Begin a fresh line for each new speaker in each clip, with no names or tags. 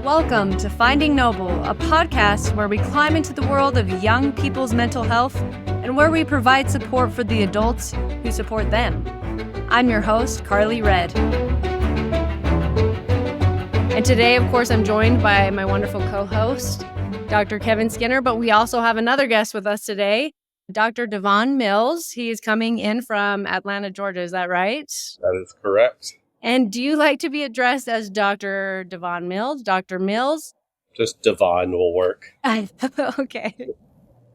Welcome to Finding Noble, a podcast where we climb into the world of young people's mental health and where we provide support for the adults who support them. I'm your host, Carly Red. And today, of course, I'm joined by my wonderful co-host, Dr. Kevin Skinner, but we also have another guest with us today, Dr. Devon Mills. He is coming in from Atlanta, Georgia. Is that right?
That is correct.
And do you like to be addressed as Dr. Devon Mills, Dr. Mills?
Just Devon will work.
Okay.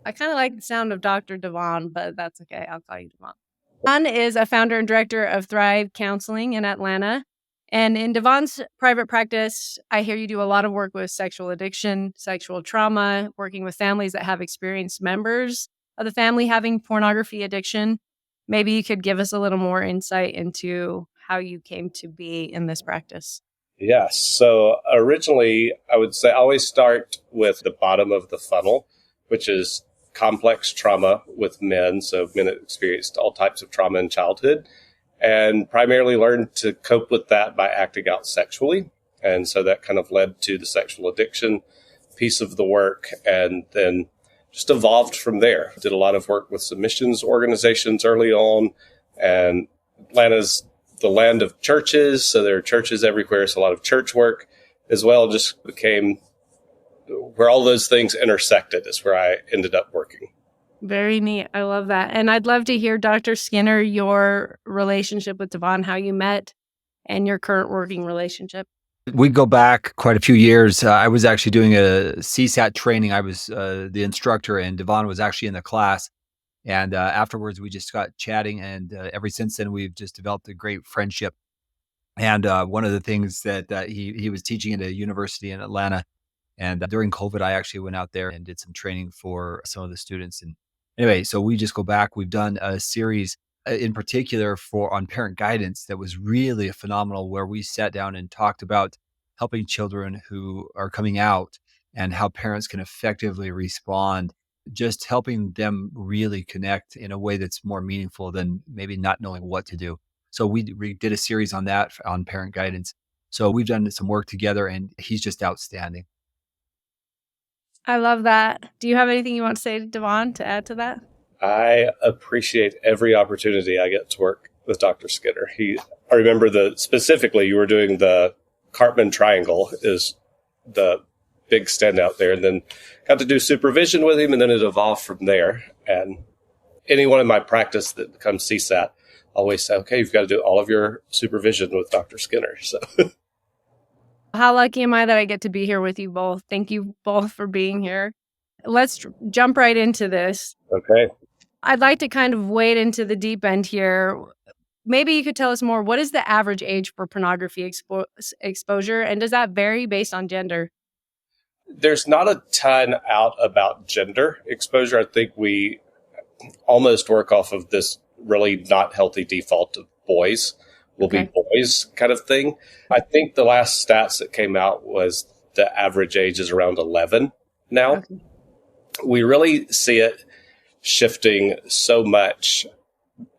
I kind of like the sound of Dr. Devon, but that's okay. I'll call you Devon. Devon is a founder and director of Thrive Counseling in Atlanta. And in Devon's private practice, I hear you do a lot of work with sexual addiction, sexual trauma, working with families that have experienced members of the family having pornography addiction. Maybe you could give us a little more insight into how you came to be in this practice.
Yes. So originally, I would say I always start with the bottom of the funnel, which is complex trauma with men. So men that experienced all types of trauma in childhood and primarily learned to cope with that by acting out sexually. And so that kind of led to the sexual addiction piece of the work, and then just evolved from there. Did a lot of work with submissions organizations early on, and Atlanta's the land of churches, so there are churches everywhere, so a lot of church work as well just became where all those things intersected is where I ended up working.
Very neat. I love that. And I'd love to hear, Dr. Skinner, your relationship with Devon, how you met and your current working relationship.
We go back quite a few years. I was actually doing a CSAT training. I was the instructor, and Devon was actually in the class. And afterwards, we just got chatting, and ever since then, we've just developed a great friendship. And one of the things that he was teaching at a university in Atlanta, and during COVID, I actually went out there and did some training for some of the students. And anyway, so we just go back. We've done a series in particular on parent guidance that was really phenomenal, where we sat down and talked about helping children who are coming out and how parents can effectively respond, just helping them really connect in a way that's more meaningful than maybe not knowing what to do. So we did a series on that, on parent guidance. So we've done some work together, and he's just outstanding.
I love that. Do you have anything you want to say to Devon to add to that?
I appreciate every opportunity I get to work with Dr. Skinner. I remember specifically you were doing the Cartman Triangle is the big standout there, and then got to do supervision with him, and then it evolved from there. And anyone in my practice that becomes CSAT always say, okay, you've got to do all of your supervision with Dr. Skinner. So
how lucky am I that I get to be here with you both? Thank you both for being here. Let's jump right into this.
Okay.
I'd like to kind of wade into the deep end here. Maybe you could tell us more. What is the average age for pornography exposure, and does that vary based on gender?
There's not a ton out about gender exposure. I think we almost work off of this really not healthy default of boys will be boys kind of thing. I think the last stats that came out was the average age is around 11 now. Okay. We really see it shifting so much.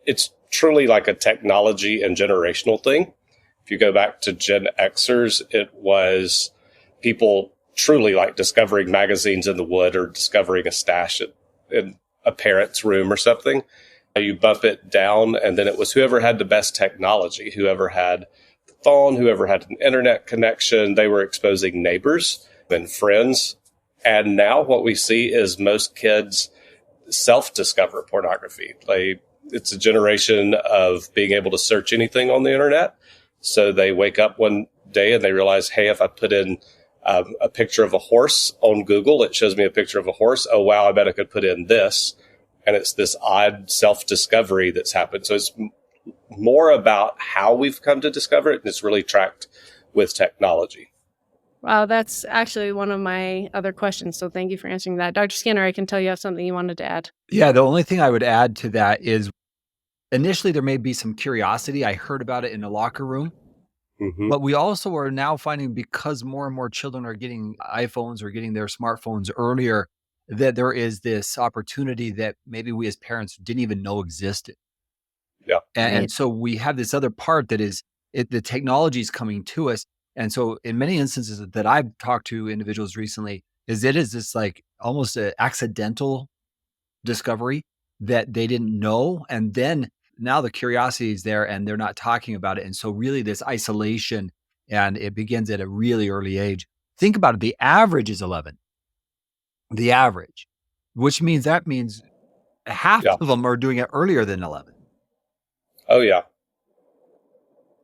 It's truly like a technology and generational thing. If you go back to Gen Xers, it was people truly like discovering magazines in the wood or discovering a stash in a parent's room or something. You bump it down, and then it was whoever had the best technology, whoever had the phone, whoever had an internet connection. They were exposing neighbors and friends. And now what we see is most kids self-discover pornography. It's a generation of being able to search anything on the internet. So they wake up one day and they realize, hey, if I put in a picture of a horse on Google, it shows me a picture of a horse. Oh, wow, I bet I could put in this. And it's this odd self-discovery that's happened. So it's more about how we've come to discover it, and it's really tracked with technology.
Wow, that's actually one of my other questions. So thank you for answering that. Dr. Skinner, I can tell you have something you wanted to add.
Yeah, the only thing I would add to that is initially there may be some curiosity. I heard about it in a locker room. Mm-hmm. But we also are now finding, because more and more children are getting iPhones or getting their smartphones earlier, that there is this opportunity that maybe we as parents didn't even know existed.
Yeah.
And so we have this other part that is the technology is coming to us. And so in many instances that I've talked to individuals recently, it is this like almost an accidental discovery that they didn't know. And then now the curiosity is there and they're not talking about it. And so really this isolation, and it begins at a really early age. Think about it. The average is 11, the average, which means half
Yeah.
of them are doing it earlier than 11.
Oh, yeah.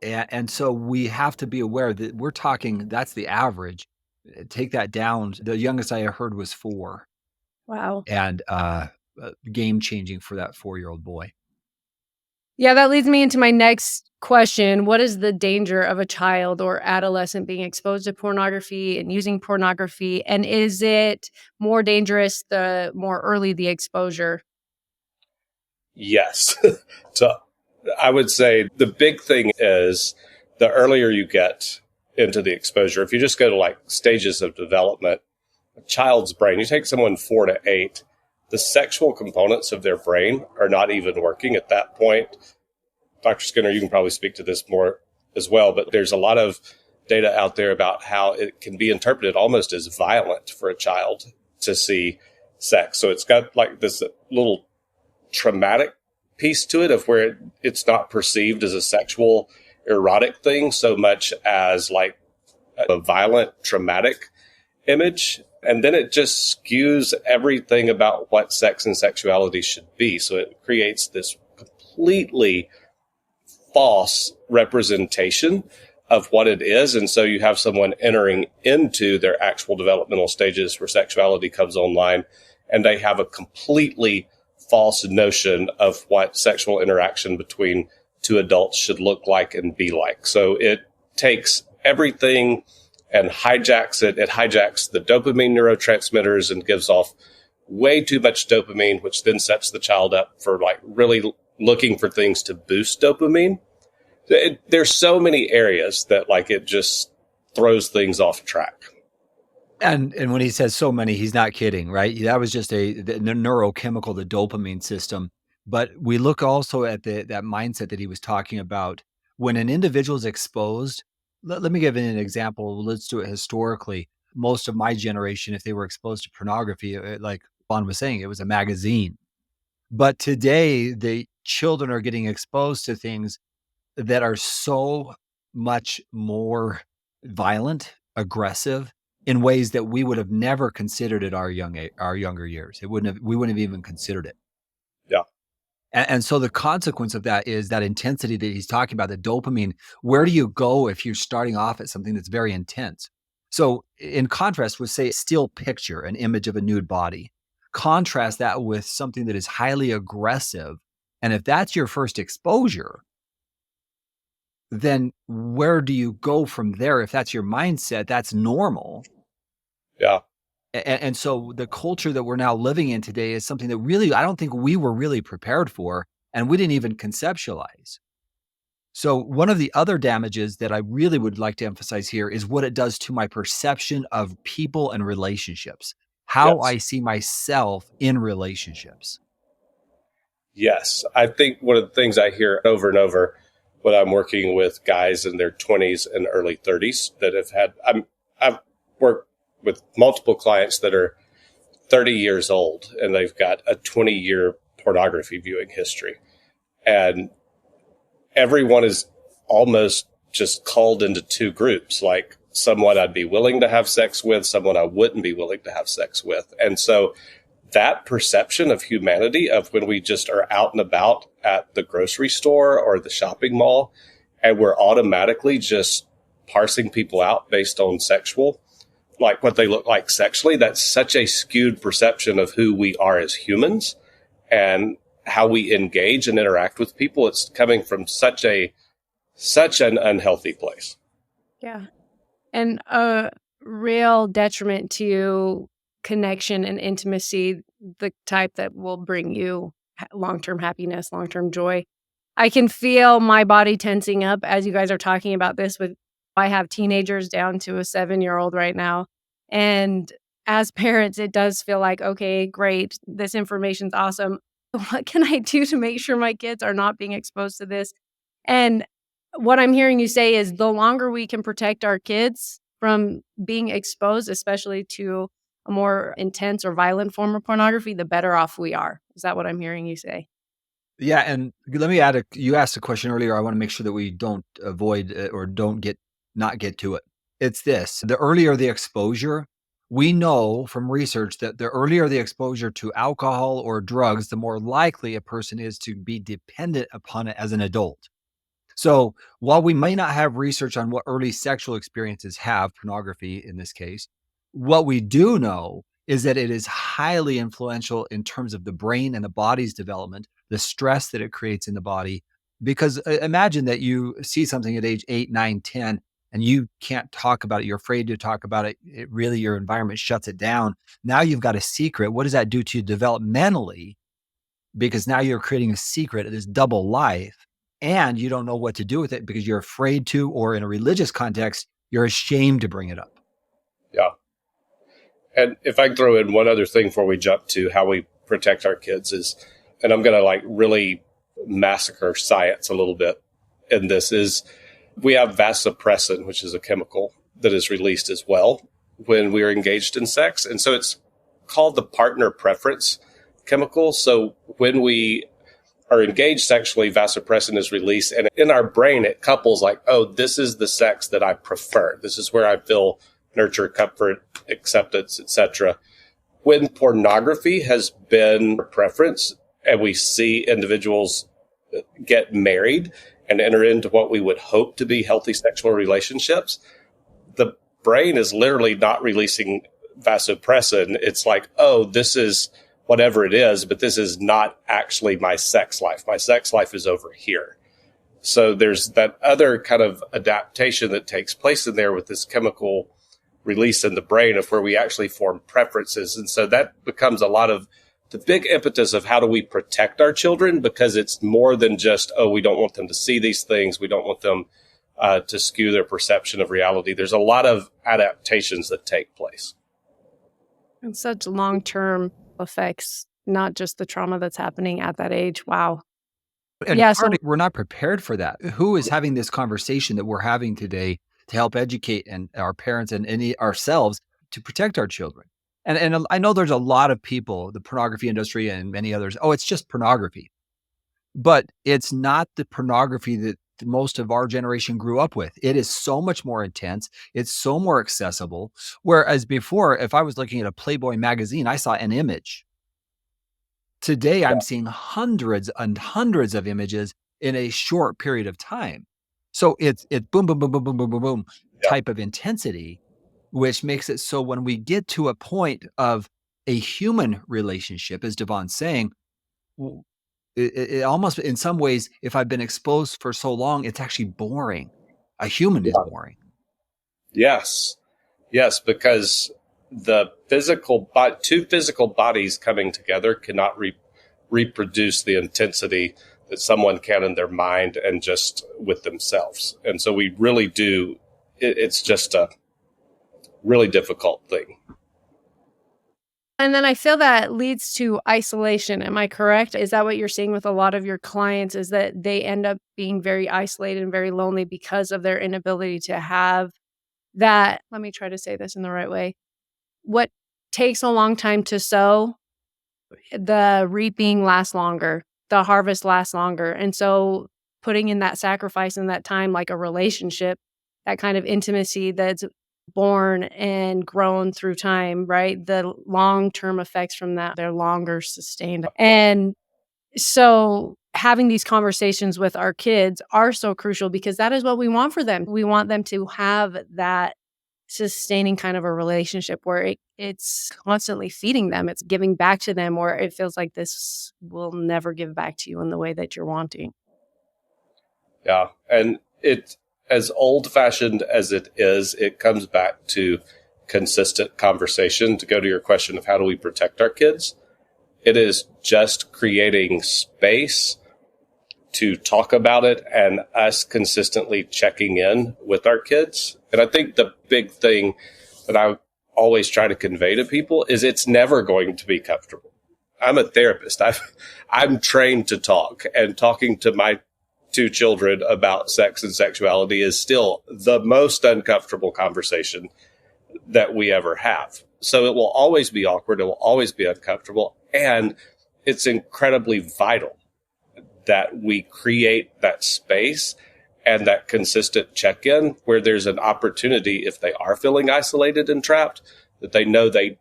And so we have to be aware that we're talking, that's the average. Take that down. The youngest I heard was 4,
Wow.
and game changing for that 4-year-old boy.
Yeah, that leads me into my next question. What is the danger of a child or adolescent being exposed to pornography and using pornography? And is it more dangerous the more early the exposure?
Yes. So I would say the big thing is the earlier you get into the exposure, if you just go to like stages of development, a child's brain, you take someone 4 to 8, the sexual components of their brain are not even working at that point. Dr. Skinner, you can probably speak to this more as well, but there's a lot of data out there about how it can be interpreted almost as violent for a child to see sex. So it's got like this little traumatic piece to it of where it's not perceived as a sexual erotic thing so much as like a violent traumatic image. And then it just skews everything about what sex and sexuality should be. So it creates this completely false representation of what it is. And so you have someone entering into their actual developmental stages where sexuality comes online, and they have a completely false notion of what sexual interaction between two adults should look like and be like. So it takes everything and hijacks it. It hijacks the dopamine neurotransmitters and gives off way too much dopamine, which then sets the child up for like really looking for things to boost dopamine. There's so many areas that like it just throws things off track.
And when he says so many, he's not kidding, right? That was just the neurochemical, the dopamine system. But we look also at that mindset that he was talking about. When an individual is exposed, let me give an example. Let's do it historically. Most of my generation, if they were exposed to pornography, like Juan was saying, it was a magazine. But today, the children are getting exposed to things that are so much more violent, aggressive, in ways that we would have never considered at our younger years. We wouldn't have even considered it.
Yeah.
And so the consequence of that is that intensity that he's talking about, the dopamine. Where do you go if you're starting off at something that's very intense? So in contrast with, say, a still picture, an image of a nude body, contrast that with something that is highly aggressive. And if that's your first exposure, then where do you go from there? If that's your mindset, that's normal.
Yeah.
And so the culture that we're now living in today is something that really, I don't think we were really prepared for, and we didn't even conceptualize. So one of the other damages that I really would like to emphasize here is what it does to my perception of people and relationships, how
Yes.
I see myself in relationships.
Yes. I think one of the things I hear over and over when I'm working with guys in their 20s and early 30s that have had, I've worked with multiple clients that are 30 years old and they've got a 20-year pornography viewing history. And everyone is almost just called into two groups, like someone I'd be willing to have sex with, someone I wouldn't be willing to have sex with. And so that perception of humanity of when we just are out and about at the grocery store or the shopping mall and we're automatically just parsing people out based on sexual, like what they look like sexually, that's such a skewed perception of who we are as humans and how we engage and interact with people. It's coming from such an unhealthy place.
Yeah. And a real detriment to connection and intimacy, the type that will bring you long-term happiness, long-term joy. I can feel my body tensing up as you guys are talking about this. I have teenagers down to a 7-year-old right now. And as parents, it does feel like, okay, great. This information's awesome. What can I do to make sure my kids are not being exposed to this? And what I'm hearing you say is the longer we can protect our kids from being exposed, especially to a more intense or violent form of pornography, the better off we are. Is that what I'm hearing you say?
Yeah, and let me add you asked a question earlier. I want to make sure that we don't avoid or don't not get to it. It's this: the earlier the exposure, we know from research that the earlier the exposure to alcohol or drugs, the more likely a person is to be dependent upon it as an adult. So while we may not have research on what early sexual experiences have, pornography in this case, what we do know is that it is highly influential in terms of the brain and the body's development, the stress that it creates in the body. Because imagine that you see something at age 8, 9, 10, and you can't talk about it. You're afraid to talk about it. It really, your environment shuts it down. Now you've got a secret. What does that do to you developmentally? Because now you're creating a secret of this double life and you don't know what to do with it because you're afraid to, or in a religious context, you're ashamed to bring it up.
Yeah. And if I can throw in one other thing before we jump to how we protect our kids is, and I'm going to like really massacre science a little bit in this, is we have vasopressin, which is a chemical that is released as well when we are engaged in sex. And so it's called the partner preference chemical. So when we are engaged sexually, vasopressin is released. And in our brain, it couples like, oh, this is the sex that I prefer. This is where I feel nurture, comfort, acceptance, etc. When pornography has been a preference and we see individuals get married and enter into what we would hope to be healthy sexual relationships, the brain is literally not releasing vasopressin. It's like, oh, this is whatever it is, but this is not actually my sex life. My sex life is over here. So there's that other kind of adaptation that takes place in there with this chemical release in the brain of where we actually form preferences. And so that becomes a lot of the big impetus of how do we protect our children, because it's more than just, oh, we don't want them to see these things. We don't want them to skew their perception of reality. There's a lot of adaptations that take place.
And such long-term effects, not just the trauma that's happening at that age. Wow.
And
Yeah, so
we're not prepared for that. Who is having this conversation that we're having today to help educate and our parents and ourselves to protect our children? And I know there's a lot of people, the pornography industry and many others, oh, it's just pornography. But it's not the pornography that most of our generation grew up with. It is so much more intense. It's so more accessible. Whereas before, if I was looking at a Playboy magazine, I saw an image. Today, I'm seeing hundreds and hundreds of images in a short period of time. So it's boom, boom, boom, boom, boom, boom, boom, boom type of intensity, which makes it so when we get to a point of a human relationship, as Devon's saying, it almost, in some ways, if I've been exposed for so long, it's actually boring. A human is boring.
Yes. Yes, because the two physical bodies coming together cannot reproduce the intensity that someone can in their mind and just with themselves. And so we really do, it's just a really difficult thing.
And then I feel that leads to isolation. Am I correct? Is that what you're seeing with a lot of your clients, is that they end up being very isolated and very lonely because of their inability to have that, let me try to say this in the right way. What takes a long time to sow, the reaping lasts longer, the harvest lasts longer. And so putting in that sacrifice and that time, like a relationship, that kind of intimacy that's born and grown through time, right? The long-term effects from that, they're longer sustained. And so having these conversations with our kids are so crucial because that is what we want for them. We want them to have that sustaining kind of a relationship where it's constantly feeding them. It's giving back to them, or it feels like this will never give back to you in the way that you're wanting.
Yeah. And as old-fashioned as it is, it comes back to consistent conversation. To go to your question of how do we protect our kids, it is just creating space to talk about it and us consistently checking in with our kids. And I think the big thing that I always try to convey to people is it's never going to be comfortable. I'm a therapist. I'm trained to talk, and talking to my to children about sex and sexuality is still the most uncomfortable conversation that we ever have. So it will always be awkward. It will always be uncomfortable. And it's incredibly vital that we create that space and that consistent check-in where there's an opportunity, if they are feeling isolated and trapped, that they know they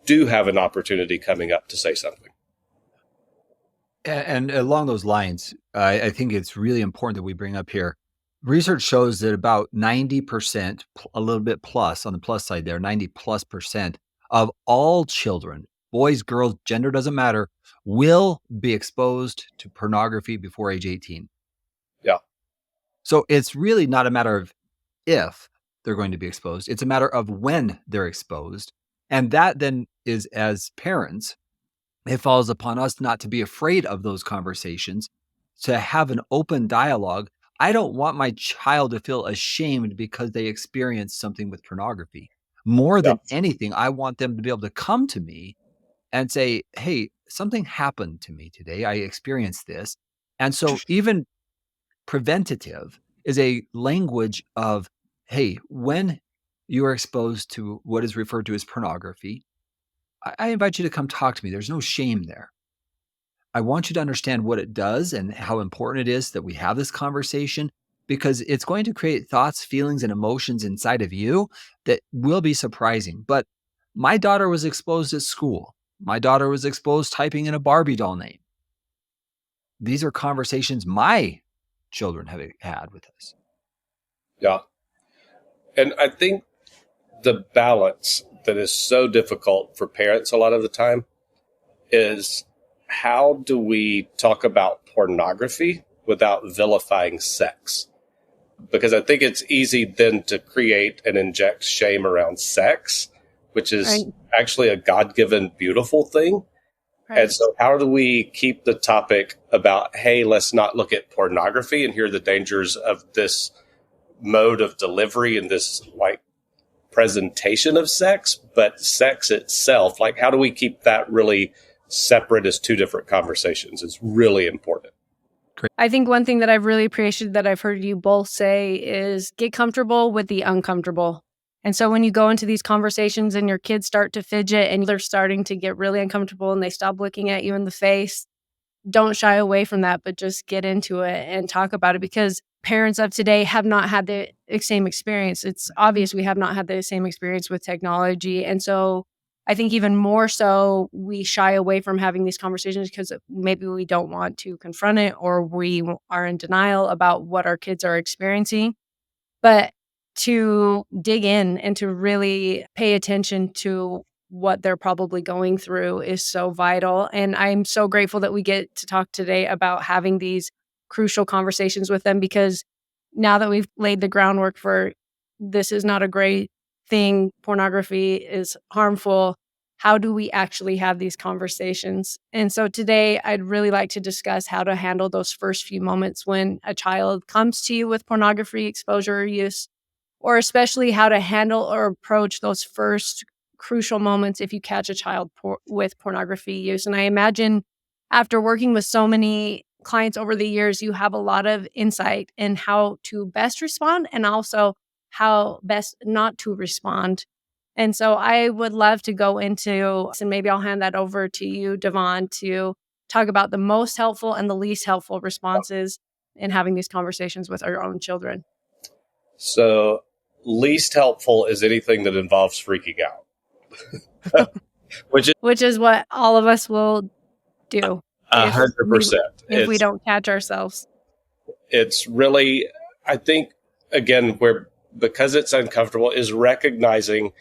do have an opportunity coming up to say something.
And along those lines, I think it's really important that we bring up here. Research shows that about 90%, a little bit plus on the plus side there, 90+% of all children, boys, girls, gender doesn't matter, will be exposed to pornography before age 18.
Yeah.
So it's really not a matter of if they're going to be exposed. It's a matter of when they're exposed. And that then is, as parents, it falls upon us not to be afraid of those conversations, to have an open dialogue. I don't want my child to feel ashamed because they experienced something with pornography. More than anything, I want them to be able to come to me and say, hey, something happened to me today. I experienced this. And so even preventative is a language of, hey, when you are exposed to what is referred to as pornography, I invite you to come talk to me. There's no shame there. I want you to understand what it does and how important it is that we have this conversation, because it's going to create thoughts, feelings, and emotions inside of you that will be surprising. But my daughter was exposed at school. My daughter was exposed typing in a Barbie doll name. These are conversations my children have had with us.
Yeah. And I think the balance that is so difficult for parents a lot of the time is, how do we talk about pornography without vilifying sex? Because I think it's easy then to create and inject shame around sex, which is actually a God-given beautiful thing. Right. And so how do we keep the topic about, hey, let's not look at pornography and hear the dangers of this mode of delivery and this like presentation of sex, but sex itself, like how do we keep that really separate as two different conversations is really important.
Great. I think one thing that I've really appreciated that I've heard you both say is get comfortable with the uncomfortable. And so when you go into these conversations and your kids start to fidget and they're starting to get really uncomfortable and they stop looking at you in the face, don't shy away from that, but just get into it and talk about it, because parents of today have not had the same experience. It's obvious we have not had the same experience with technology. And so I think even more so, we shy away from having these conversations because maybe we don't want to confront it, or we are in denial about what our kids are experiencing. But to dig in and to really pay attention to what they're probably going through is so vital. And I'm so grateful that we get to talk today about having these crucial conversations with them, because now that we've laid the groundwork for this is not a great thing, pornography is harmful, how do we actually have these conversations? And so today I'd really like to discuss how to handle those first few moments when a child comes to you with pornography exposure or use, or especially how to handle or approach those first crucial moments if you catch a child with pornography use. And I imagine after working with so many clients over the years, you have a lot of insight in how to best respond and also how best not to respond. And so I would love to go into, and maybe I'll hand that over to you, Devon, to talk about the most helpful and the least helpful responses in having these conversations with our own children.
So least helpful is anything that involves freaking out. which is
what all of us will do.
100%.
If we don't catch ourselves.
It's really, I think, again, because it's uncomfortable, is recognizing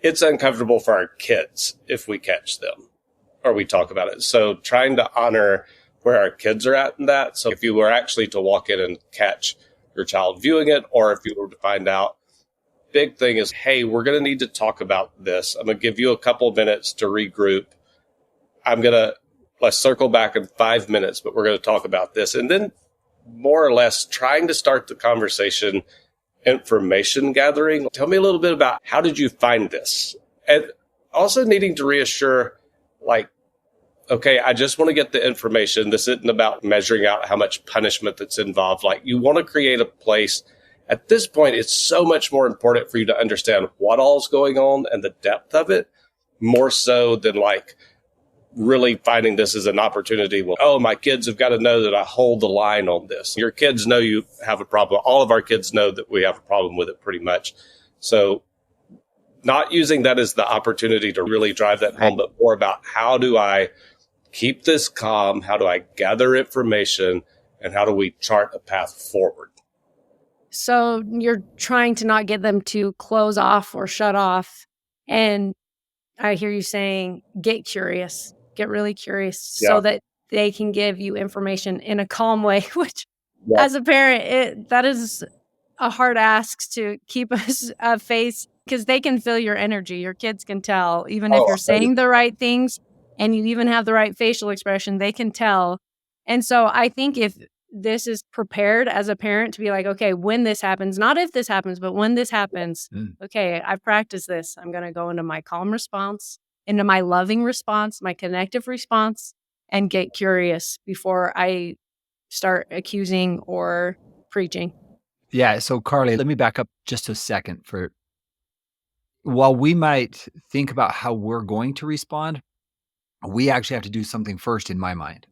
it's uncomfortable for our kids if we catch them or we talk about it. So trying to honor where our kids are at in that. So if you were actually to walk in and catch your child viewing it, or if you were to find out, big thing is, hey, we're going to need to talk about this. I'm going to give you a couple minutes to regroup. Let's circle back in 5 minutes, but we're going to talk about this. And then more or less trying to start the conversation, information gathering. Tell me a little bit about, how did you find this? And also needing to reassure, like, okay, I just want to get the information. This isn't about measuring out how much punishment that's involved. Like, you want to create a place. At this point, it's so much more important for you to understand what all's going on and the depth of it, more so than like really finding this as an opportunity. Well, oh, my kids have got to know that I hold the line on this. Your kids know you have a problem. All of our kids know that we have a problem with it pretty much. So not using that as the opportunity to really drive that home, but more about how do I keep this calm? How do I gather information? And how do we chart a path forward?
So you're trying to not get them to close off or shut off. And I hear you saying, get curious, get really curious so that they can give you information in a calm way, which as a parent, that is a hard ask to keep a face, because they can feel your energy. Your kids can tell, even if you're saying the right things and you even have the right facial expression, they can tell. And so I think if this is prepared as a parent to be like, okay, when this happens, not if this happens, but when this happens, okay, I've practiced this. I'm going to go into my calm response, into my loving response, my connective response, and get curious before I start accusing or preaching.
Yeah. So Carly, let me back up just a second. While we might think about how we're going to respond, we actually have to do something first in my mind.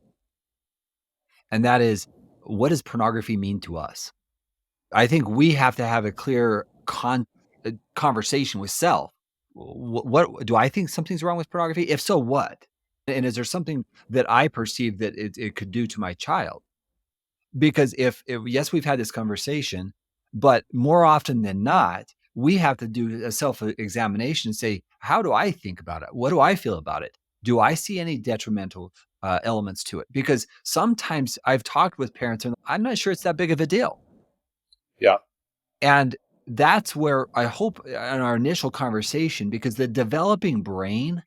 And that is, what does pornography mean to us? I think we have to have a clear conversation with self. What do I think something's wrong with pornography? If so, what? And is there something that I perceive that it could do to my child? Because if yes, we've had this conversation, but more often than not, we have to do a self-examination and say, how do I think about it? What do I feel about it? Do I see any detrimental elements to it? Because sometimes I've talked with parents and I'm not sure it's that big of a deal.
Yeah.
And that's where I hope in our initial conversation, because the developing brain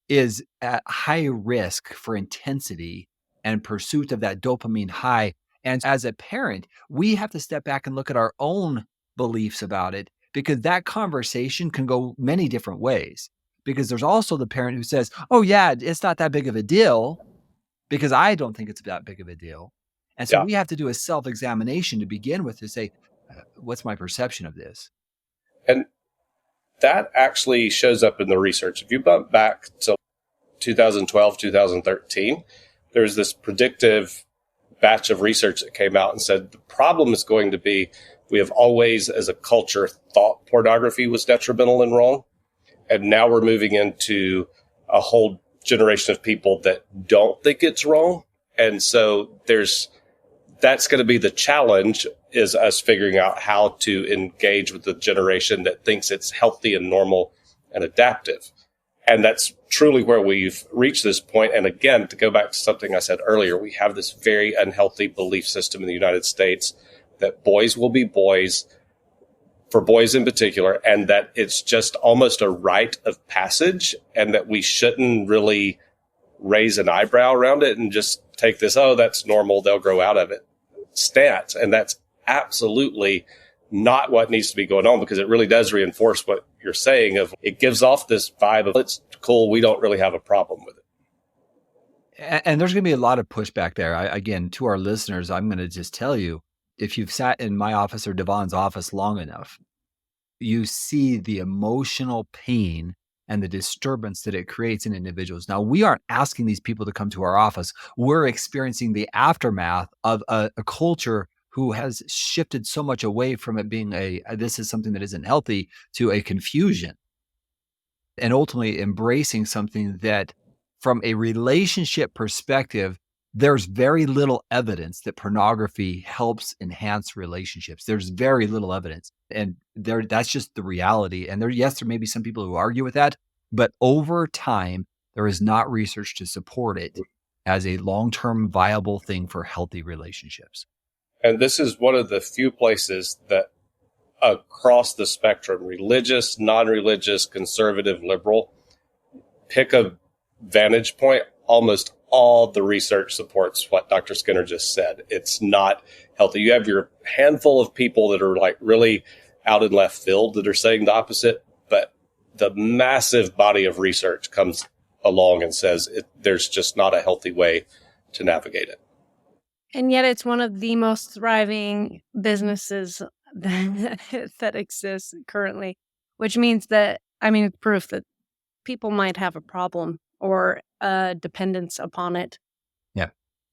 is at high risk for intensity and pursuit of that dopamine high. And as a parent, we have to step back and look at our own beliefs about it, because that conversation can go many different ways. Because there's also the parent who says, oh yeah, it's not that big of a deal, because I don't think it's that big of a deal. And so we have to do a self-examination to begin with, to say, what's my perception of this?
And that actually shows up in the research. If you bump back to 2012, 2013, there's this predictive batch of research that came out and said the problem is going to be, we have always, as a culture, thought pornography was detrimental and wrong. And now we're moving into a whole generation of people that don't think it's wrong. And so that's going to be the challenge, is us figuring out how to engage with the generation that thinks it's healthy and normal and adaptive. And that's truly where we've reached this point. And again, to go back to something I said earlier, we have this very unhealthy belief system in the United States that boys will be boys, for boys in particular, and that it's just almost a rite of passage, and that we shouldn't really raise an eyebrow around it and just take this, oh, that's normal, they'll grow out of it stance. And that's absolutely not what needs to be going on, because it really does reinforce what you're saying of, it gives off this vibe of, it's cool, we don't really have a problem with it.
And there's going to be a lot of pushback there. Again, to our listeners, I'm going to just tell you, if you've sat in my office or Devon's office long enough, you see the emotional pain and the disturbance that it creates in individuals. Now, we aren't asking these people to come to our office. We're experiencing the aftermath of a culture who has shifted so much away from it being this is something that isn't healthy, to a confusion, and ultimately embracing something that, from a relationship perspective, there's very little evidence that pornography helps enhance relationships. There's very little evidence. And that's just the reality. And there may be some people who argue with that, but over time, there is not research to support it as a long-term viable thing for healthy relationships.
And this is one of the few places that across the spectrum, religious, non-religious, conservative, liberal, pick a vantage point, almost all the research supports what Dr. Skinner just said. It's not healthy. You have your handful of people that are like really out in left field that are saying the opposite, but the massive body of research comes along and says there's just not a healthy way to navigate it.
And yet it's one of the most thriving businesses that exists currently, which means that, it's proof that people might have a problem or a dependence upon it.
Yeah.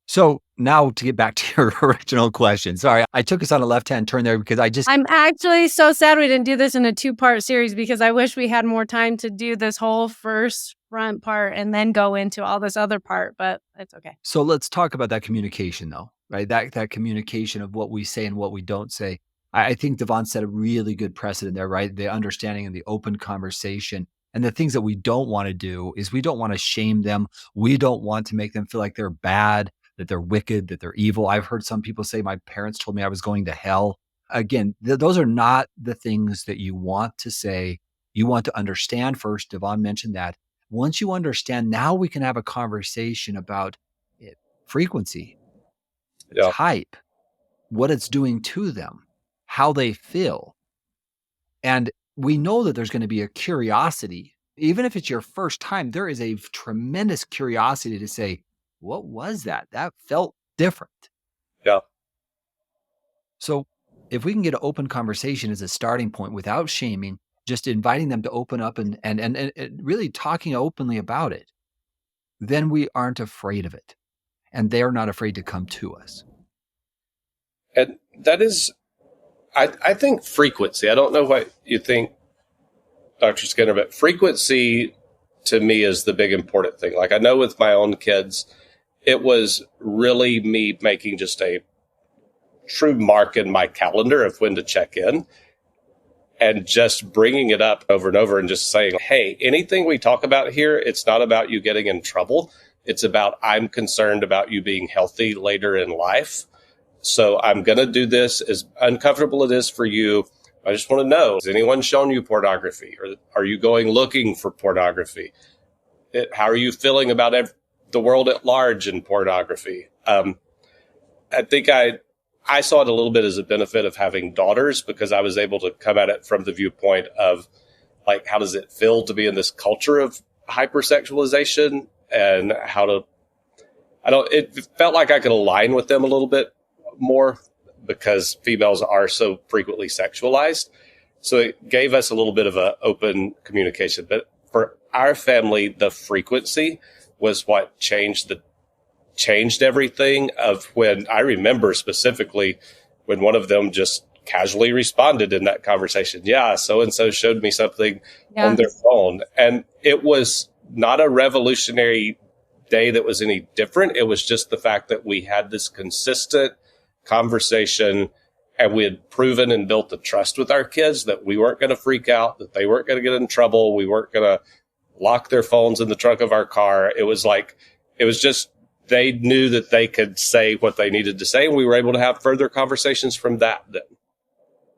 So now to get back to your original question. Sorry, I took us on a left-hand turn there because
I'm actually so sad we didn't do this in a 2-part series, because I wish we had more time to do this whole first front part and then go into all this other part, but it's okay.
So let's talk about that communication though, right? That communication of what we say and what we don't say. I think Devon set a really good precedent there, right? The understanding and the open conversation. And the things that we don't want to do is we don't want to shame them. We don't want to make them feel like they're bad, that they're wicked, that they're evil. I've heard some people say, my parents told me I was going to hell. Again, those are not the things that you want to say. You want to understand first. Devon mentioned that. Once you understand, now we can have a conversation about it, frequency,
Yeah.
type, what it's doing to them, how they feel. And we know that there's going to be a curiosity. Even if it's your first time, there is a tremendous curiosity to say, what was that? That felt different.
Yeah.
So if we can get an open conversation as a starting point without shaming, just inviting them to open up and really talking openly about it, then we aren't afraid of it. And they're not afraid to come to us.
And that is, I think frequency, I don't know what you think, Dr. Skinner, but frequency to me is the big important thing. Like I know with my own kids, it was really me making just a true mark in my calendar of when to check in and just bringing it up over and over and just saying, hey, anything we talk about here, it's not about you getting in trouble. It's about I'm concerned about you being healthy later in life. So I'm going to do this as uncomfortable it is for you. I just want to know, has anyone shown you pornography, or are you going looking for pornography? How are you feeling about the world at large in pornography? I think I saw it a little bit as a benefit of having daughters, because I was able to come at it from the viewpoint of like, how does it feel to be in this culture of hypersexualization, and it felt like I could align with them a little bit more because females are so frequently sexualized. So it gave us a little bit of an open communication. But for our family, the frequency was what changed everything. Of when I remember specifically when one of them just casually responded in that conversation. Yeah, so-and-so showed me something on their phone. And it was not a revolutionary day that was any different. It was just the fact that we had this consistent conversation, and we had proven and built the trust with our kids that we weren't going to freak out, that they weren't going to get in trouble. We weren't going to lock their phones in the trunk of our car. It was just, they knew that they could say what they needed to say, and we were able to have further conversations from that then.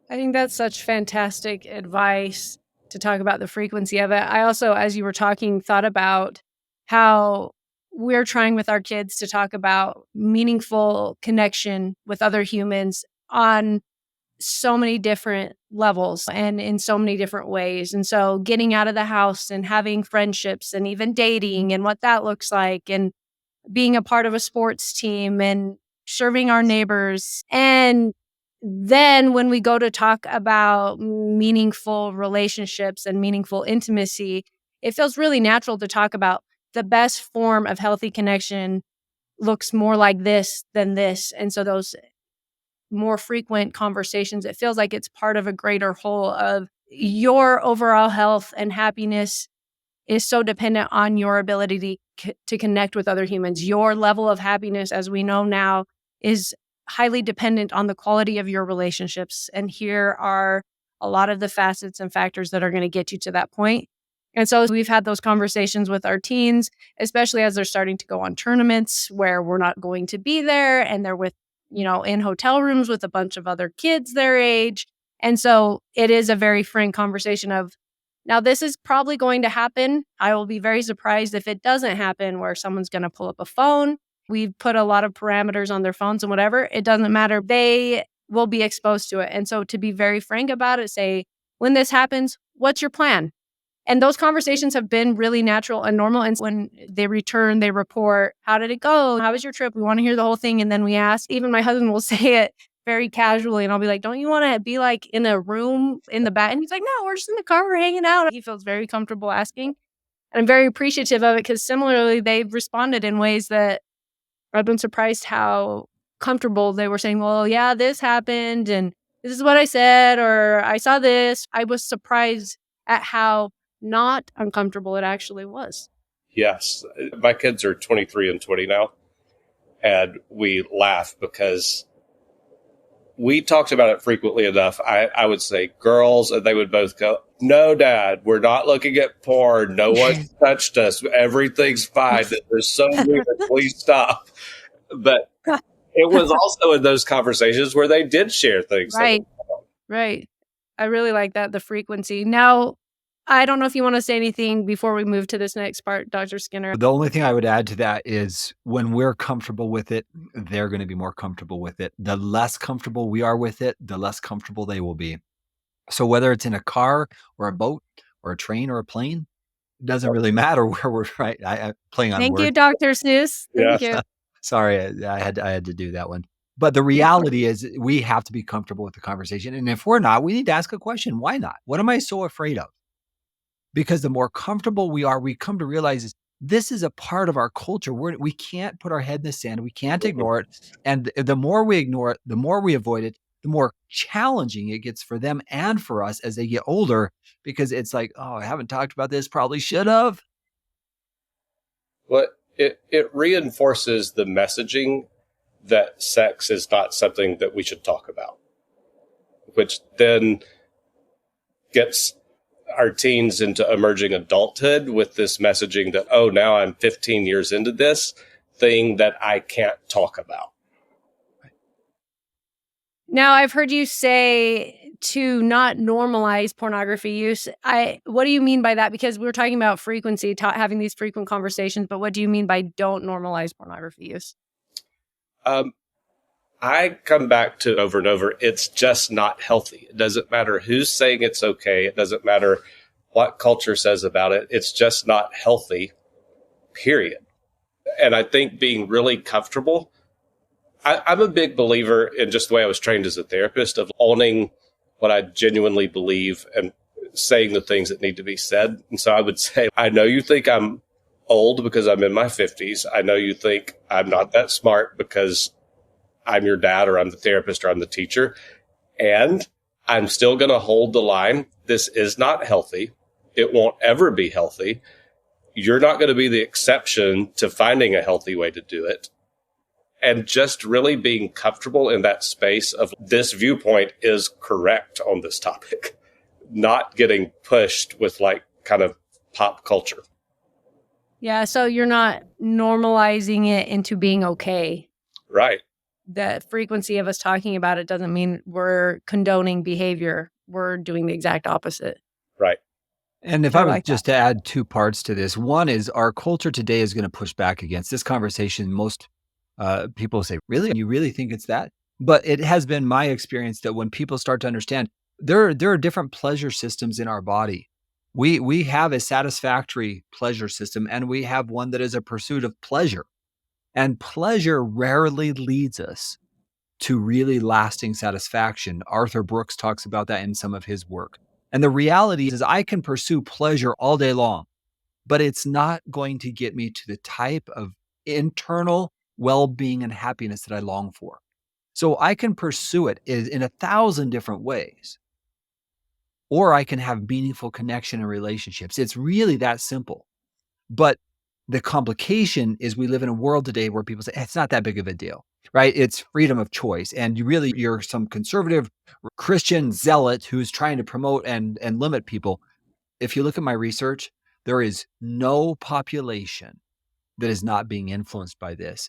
I think that's such fantastic advice to talk about the frequency of it. I also, as you were talking, thought about how we're trying with our kids to talk about meaningful connection with other humans on so many different levels and in so many different ways. And so getting out of the house and having friendships and even dating and what that looks like, and being a part of a sports team and serving our neighbors. And then when we go to talk about meaningful relationships and meaningful intimacy, it feels really natural to talk about the best form of healthy connection looks more like this than this. And so those more frequent conversations, it feels like it's part of a greater whole of your overall health and happiness is so dependent on your ability to connect with other humans. Your level of happiness, as we know now, is highly dependent on the quality of your relationships. And here are a lot of the facets and factors that are going to get you to that point. And so we've had those conversations with our teens, especially as they're starting to go on tournaments where we're not going to be there, and they're with, in hotel rooms with a bunch of other kids their age. And so it is a very frank conversation of, now this is probably going to happen. I will be very surprised if it doesn't happen, where someone's going to pull up a phone. We've put a lot of parameters on their phones and whatever. It doesn't matter. They will be exposed to it. And so to be very frank about it, say, when this happens, what's your plan? And those conversations have been really natural and normal. And when they return, they report, how did it go? How was your trip? We want to hear the whole thing. And then we ask, even my husband will say it very casually. And I'll be like, don't you want to be like in a room in the back? And he's like, no, we're just in the car. We're hanging out. He feels very comfortable asking. And I'm very appreciative of it because similarly, they've responded in ways that I've been surprised how comfortable they were saying, well, yeah, this happened. And this is what I said, or I saw this. I was surprised at how not uncomfortable it actually was.
Yes. My kids are 23 and 20 now. And we laugh because we talked about it frequently enough. I would say girls, and they would both go, no, Dad, we're not looking at porn. No one touched us. Everything's fine. There's so weird. Please stop. But it was also in those conversations where they did share things.
Right. Right. I really like that, the frequency. Now, I don't know if you want to say anything before we move to this next part, Dr. Skinner.
The only thing I would add to that is when we're comfortable with it, they're going to be more comfortable with it. The less comfortable we are with it, the less comfortable they will be. So whether it's in a car or a boat or a train or a plane, it doesn't really matter where we're right. I playing on
Thank
words.
you, Dr. Seuss. Thank you.
Sorry, I had to do that one. But the reality is we have to be comfortable with the conversation. And if we're not, we need to ask a question. Why not? What am I so afraid of? Because the more comfortable we are, we come to realize this is a part of our culture. We can't put our head in the sand. We can't ignore it. And the more we ignore it, the more we avoid it, the more challenging it gets for them and for us as they get older, because it's like, oh, I haven't talked about this. Probably should have.
Well, it reinforces the messaging that sex is not something that we should talk about, which then gets our teens into emerging adulthood with this messaging that, oh, now I'm 15 years into this thing that I can't talk about.
Now, I've heard you say to not normalize pornography use. What do you mean by that? Because we're talking about frequency, having these frequent conversations, but what do you mean by don't normalize pornography use?
I come back to over and over, it's just not healthy. It doesn't matter who's saying it's okay. It doesn't matter what culture says about it. It's just not healthy, period. And I think being really comfortable, I'm a big believer in just the way I was trained as a therapist of owning what I genuinely believe and saying the things that need to be said. And so I would say, I know you think I'm old because I'm in my 50s. I know you think I'm not that smart because I'm your dad or I'm the therapist or I'm the teacher. And I'm still going to hold the line. This is not healthy. It won't ever be healthy. You're not going to be the exception to finding a healthy way to do it. And just really being comfortable in that space of this viewpoint is correct on this topic, not getting pushed with like kind of pop culture.
Yeah. So you're not normalizing it into being okay.
Right.
The frequency of us talking about it doesn't mean we're condoning behavior. We're doing the exact opposite.
Right.
And if I was just to add two parts to this, one is our culture today is going to push back against this conversation. Most people say, really? You really think it's that? But it has been my experience that when people start to understand, there are different pleasure systems in our body. We have a satisfactory pleasure system, and we have one that is a pursuit of pleasure. And pleasure rarely leads us to really lasting satisfaction. Arthur Brooks talks about that in some of his work. And the reality is I can pursue pleasure all day long, but it's not going to get me to the type of internal well-being and happiness that I long for. So I can pursue it in 1,000 different ways, or I can have meaningful connection and relationships. It's really that simple. But the complication is we live in a world today where people say, it's not that big of a deal, right? It's freedom of choice. And you're some conservative Christian zealot who's trying to promote and limit people. If you look at my research, there is no population that is not being influenced by this.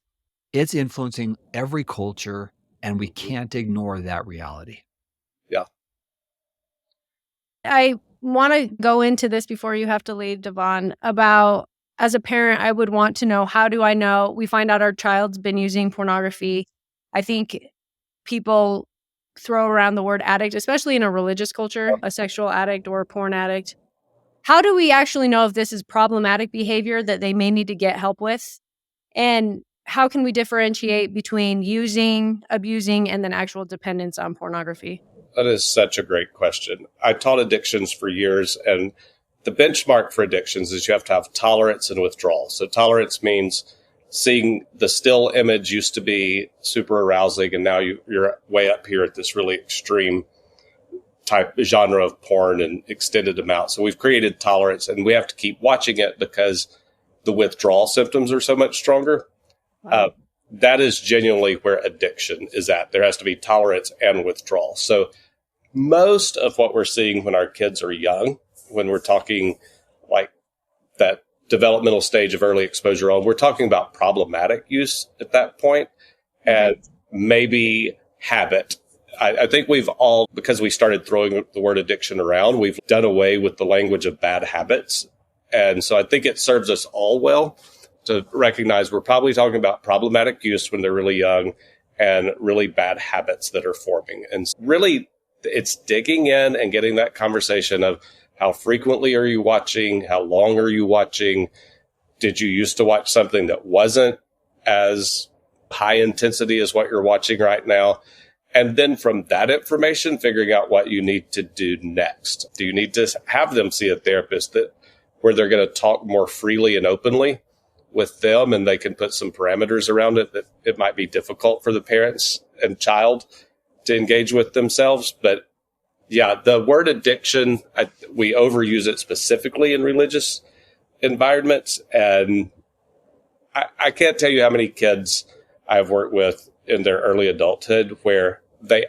It's influencing every culture, and we can't ignore that reality.
Yeah.
I want to go into this before you have to leave, Devon, about as a parent, I would want to know, how do I know? We find out our child's been using pornography. I think people throw around the word addict, especially in a religious culture, a sexual addict or a porn addict. How do we actually know if this is problematic behavior that they may need to get help with? And how can we differentiate between using, abusing, and then actual dependence on pornography?
That is such a great question. I taught addictions for years, and the benchmark for addictions is you have to have tolerance and withdrawal. So tolerance means seeing the still image used to be super arousing, and now you're way up here at this really extreme type genre of porn and extended amount. So we've created tolerance, and we have to keep watching it because the withdrawal symptoms are so much stronger.
Wow.
That is genuinely where addiction is at. There has to be tolerance and withdrawal. So most of what we're seeing when our kids are young, when we're talking like that developmental stage of early exposure on, we're talking about problematic use at that point and maybe habit. I think we've all, because we started throwing the word addiction around, we've done away with the language of bad habits. And so I think it serves us all well to recognize we're probably talking about problematic use when they're really young and really bad habits that are forming. And really, it's digging in and getting that conversation of how frequently are you watching? How long are you watching? Did you used to watch something that wasn't as high intensity as what you're watching right now? And then from that information, figuring out what you need to do next. Do you need to have them see a therapist where they're going to talk more freely and openly with them, and they can put some parameters around it that it might be difficult for the parents and child to engage with themselves? But yeah, the word addiction, we overuse it specifically in religious environments. And I can't tell you how many kids I've worked with in their early adulthood where they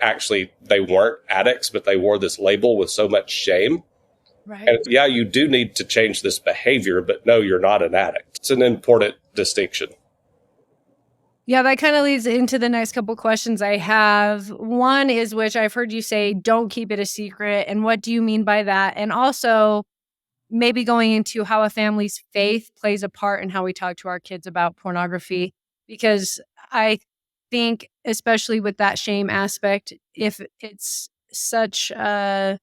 weren't addicts, but they wore this label with so much shame.
Right.
And yeah, you do need to change this behavior, but no, you're not an addict. It's an important distinction.
Yeah, that kind of leads into the next couple questions I have. One is, which I've heard you say, don't keep it a secret. And what do you mean by that? And also maybe going into how a family's faith plays a part in how we talk to our kids about pornography. Because I think, especially with that shame aspect, if it's such a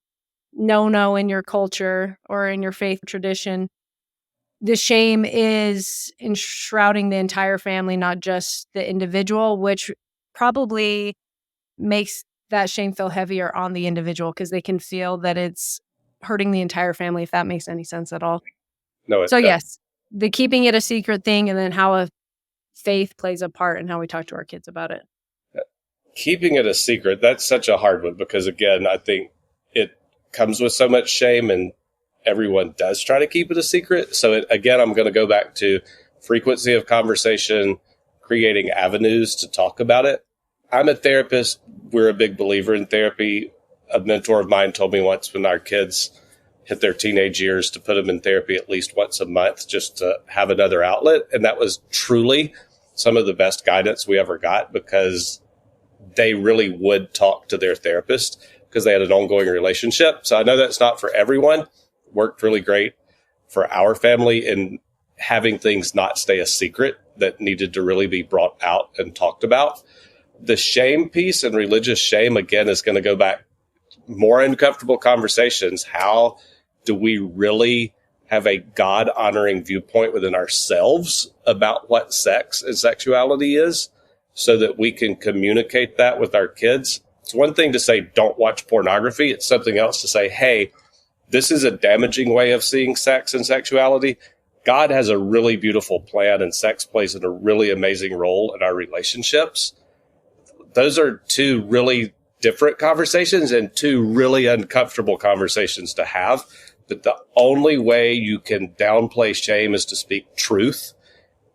no in your culture or in your faith tradition, the shame is enshrouding the entire family, not just the individual, which probably makes that shame feel heavier on the individual because they can feel that it's hurting the entire family, if that makes any sense at all.
No,
So yes, the keeping it a secret thing, and then how a faith plays a part in how we talk to our kids about it.
Keeping it a secret, that's such a hard one because, again, I think it comes with so much shame and everyone does try to keep it a secret. So again, I'm going to go back to frequency of conversation, creating avenues to talk about it. I'm a therapist. We're a big believer in therapy. A mentor of mine told me once when our kids hit their teenage years to put them in therapy at least once a month just to have another outlet. And that was truly some of the best guidance we ever got because they really would talk to their therapist because they had an ongoing relationship. So I know that's not for everyone. Worked really great for our family in having things not stay a secret that needed to really be brought out and talked about. The shame piece and religious shame, again, is going to go back more uncomfortable conversations. How do we really have a God-honoring viewpoint within ourselves about what sex and sexuality is so that we can communicate that with our kids? It's one thing to say, don't watch pornography. It's something else to say, hey, this is a damaging way of seeing sex and sexuality. God has a really beautiful plan, and sex plays a really amazing role in our relationships. Those are two really different conversations and two really uncomfortable conversations to have. But the only way you can downplay shame is to speak truth.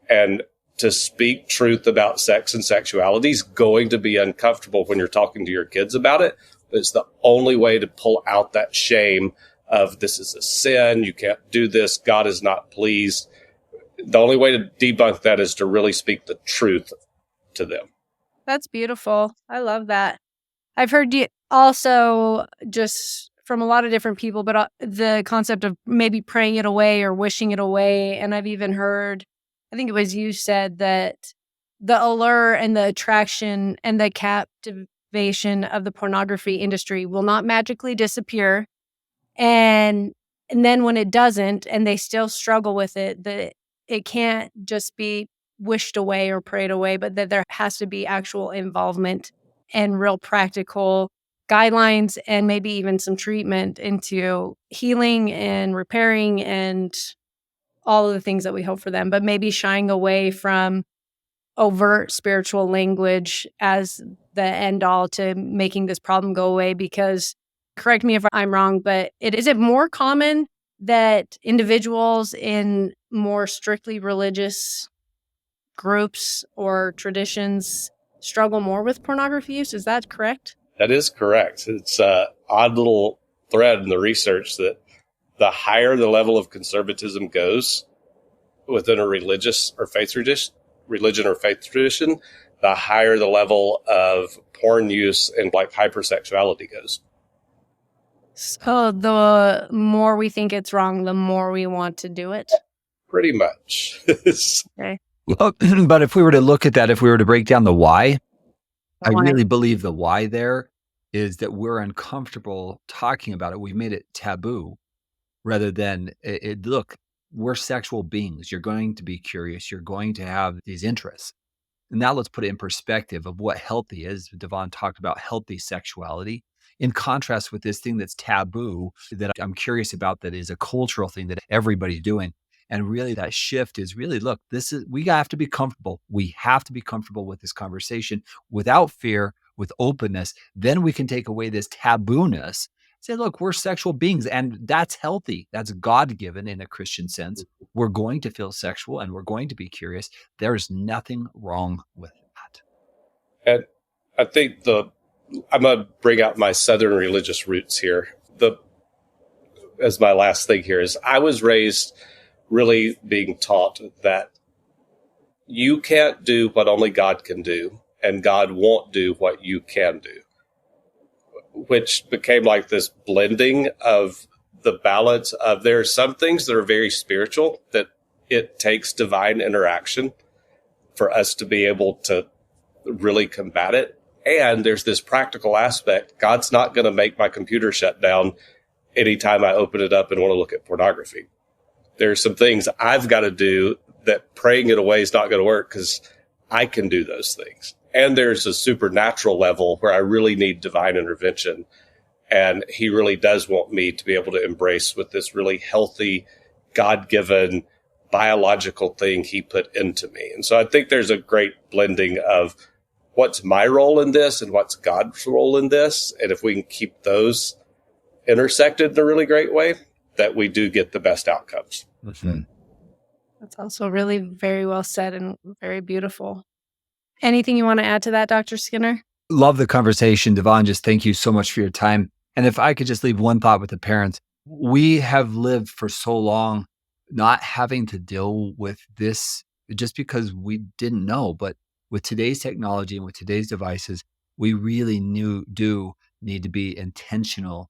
And to speak truth about sex and sexuality is going to be uncomfortable when you're talking to your kids about it. But it's the only way to pull out that shame of this is a sin. You can't do this. God is not pleased. The only way to debunk that is to really speak the truth to them.
That's beautiful. I love that. I've heard you also just from a lot of different people, but the concept of maybe praying it away or wishing it away. And I've even heard, I think it was you said that the allure and the attraction and the captivation of the pornography industry will not magically disappear. And And then when it doesn't, and they still struggle with it, that it can't just be wished away or prayed away, but that there has to be actual involvement and real practical guidelines and maybe even some treatment into healing and repairing and all of the things that we hope for them, but maybe shying away from overt spiritual language as the end all to making this problem go away. Because, correct me if I'm wrong, but is it more common that individuals in more strictly religious groups or traditions struggle more with pornography use? Is that correct?
That is correct. It's an odd little thread in the research that the higher the level of conservatism goes within a religious or faith tradition, the higher the level of porn use and like hypersexuality goes.
So the more we think it's wrong, the more we want to do it?
Pretty much.
Okay.
Well, but if we were to look at that, if we were to break down the why, I really believe the why there is that we're uncomfortable talking about it. We've made it taboo rather than look, we're sexual beings. You're going to be curious. You're going to have these interests. And now let's put it in perspective of what healthy is. Devon talked about healthy sexuality in contrast with this thing that's taboo that I'm curious about, that is a cultural thing that everybody's doing. And really that shift is really, look, we have to be comfortable. We have to be comfortable with this conversation without fear, with openness. Then we can take away this taboo-ness. Say, look, we're sexual beings, and that's healthy. That's God-given in a Christian sense. We're going to feel sexual and we're going to be curious. There's nothing wrong with that.
And I think I'm going to bring out my Southern religious roots here. As my last thing here is, I was raised really being taught that you can't do what only God can do, and God won't do what you can do, which became like this blending of the balance of there are some things that are very spiritual that it takes divine interaction for us to be able to really combat it. And there's this practical aspect. God's not going to make my computer shut down anytime I open it up and want to look at pornography. There's some things I've got to do that praying it away is not going to work because I can do those things. And there's a supernatural level where I really need divine intervention. And he really does want me to be able to embrace with this really healthy, God-given, biological thing he put into me. And so I think there's a great blending of what's my role in this and what's God's role in this. And if we can keep those intersected in a really great way, that we do get the best outcomes.
Mm-hmm.
That's also really very well said and very beautiful. Anything you want to add to that, Dr. Skinner?
Love the conversation. Devon, just thank you so much for your time. And if I could just leave one thought with the parents, we have lived for so long not having to deal with this just because we didn't know. But with today's technology and with today's devices, we really do need to be intentional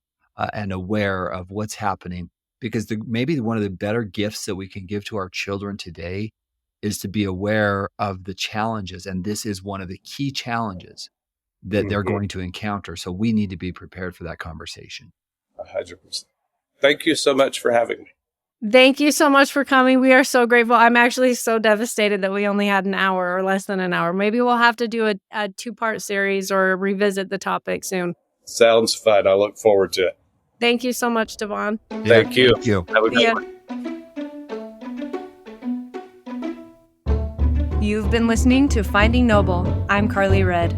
and aware of what's happening. Because maybe one of the better gifts that we can give to our children today is to be aware of the challenges. And this is one of the key challenges that they're going to encounter. So we need to be prepared for that conversation.
100%. Thank you so much for having me.
Thank you so much for coming. We are so grateful. I'm actually so devastated that we only had an hour or less than an hour. Maybe we'll have to do a 2-part series or revisit the topic soon.
Sounds fun. I look forward to it.
Thank you so much, Devon.
Thank you.
Thank you.
Have a good one.
You've been listening to Finding Noble. I'm Carly Red.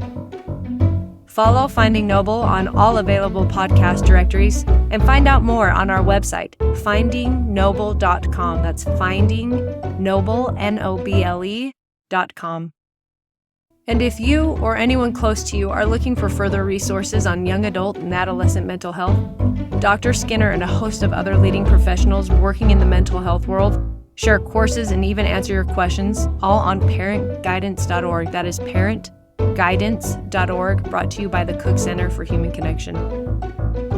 Follow Finding Noble on all available podcast directories and find out more on our website, findingnoble.com. That's findingnoble, NOBLE.com. And if you or anyone close to you are looking for further resources on young adult and adolescent mental health, Dr. Skinner and a host of other leading professionals working in the mental health world share courses and even answer your questions, all on parentguidance.org. That is parentguidance.org, brought to you by the Cook Center for Human Connection.